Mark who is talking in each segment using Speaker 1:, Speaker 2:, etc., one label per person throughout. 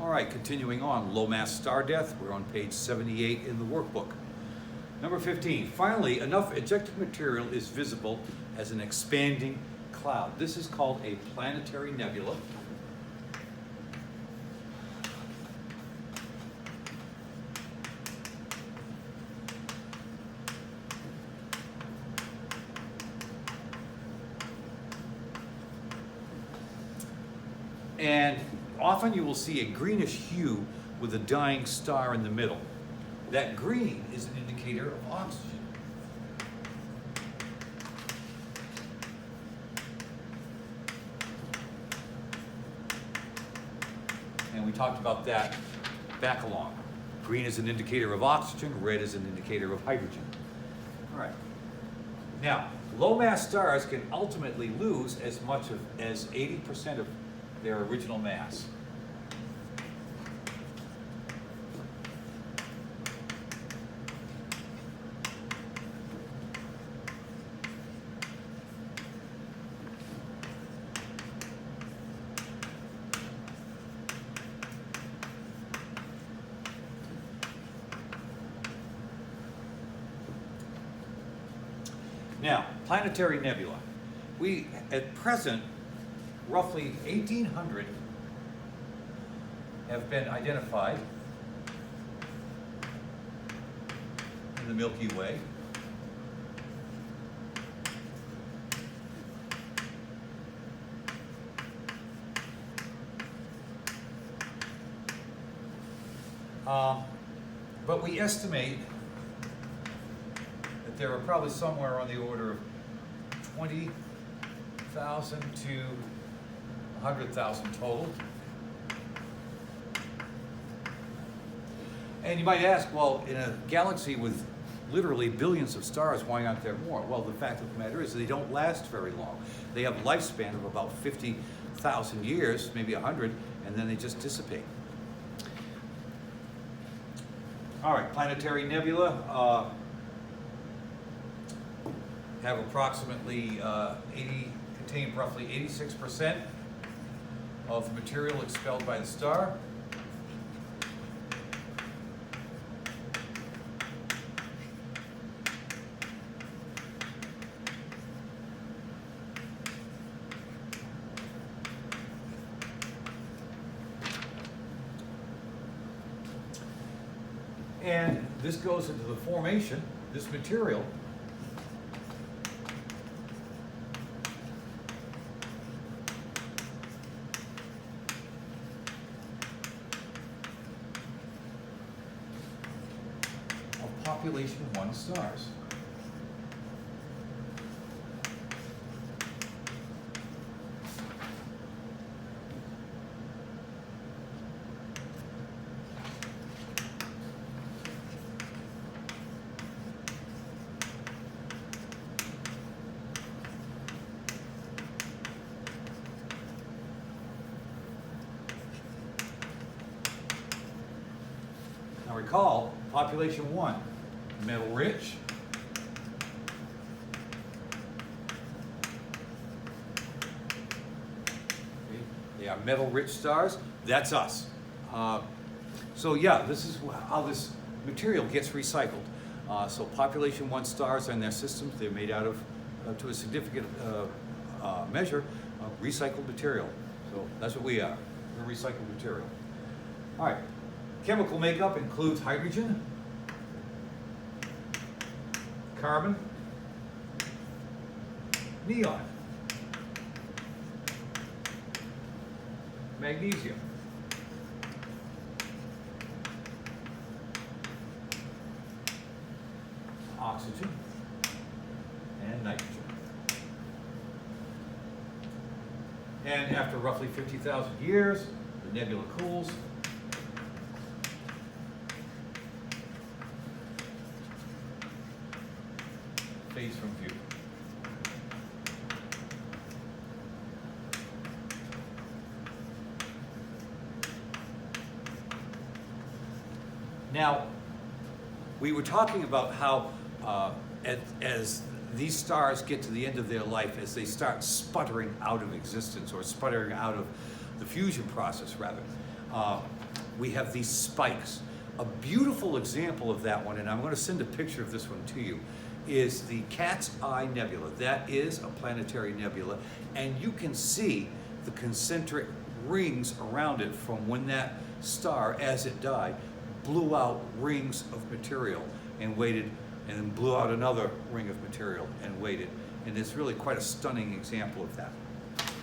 Speaker 1: All right, continuing on, low mass star death. We're on page 78 in the workbook. Number 15, finally, enough ejected material is visible as an expanding cloud. This is called a planetary nebula. And often you will see a greenish hue with a dying star in the middle. That green is an indicator of oxygen. And we talked about that back along. Green is an indicator of oxygen, red is an indicator of hydrogen. All right. Now, low mass stars can ultimately lose as much as 80% of their original mass. Now, planetary nebula. We, at present, roughly 1,800 have been identified in the Milky Way. But we estimate that there are probably somewhere on the order of 20,000 to 100,000 total. And you might ask, well, in a galaxy with literally billions of stars, why aren't there more? Well, the fact of the matter is they don't last very long. They have a lifespan of about 50,000 years, maybe 100, and then they just dissipate. All right, planetary nebula have approximately contain roughly 86% of the material expelled by the star. And this goes into the formation, this material, of population 1 stars. Now recall, population 1, metal rich. They are metal rich stars. That's us. So yeah, this is how this material gets recycled. So population 1 stars and their systems, they're made out of, to a significant measure, recycled material. So that's what we are. We're recycled material. All right. Chemical makeup includes hydrogen, carbon, neon, magnesium, oxygen, and nitrogen. And after roughly 50,000 years, the nebula cools. Fades from view. Now, we were talking about how as these stars get to the end of their life, as they start sputtering out of existence, or sputtering out of the fusion process rather, we have these spikes. A beautiful example of that one, and I'm going to send a picture of this one to you, is the Cat's Eye Nebula. That is a planetary nebula, and you can see the concentric rings around it from when that star, as it died, blew out rings of material and waited, and then blew out another ring of material and waited. And it's really quite a stunning example of that.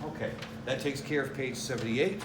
Speaker 1: Okay, that takes care of page 78.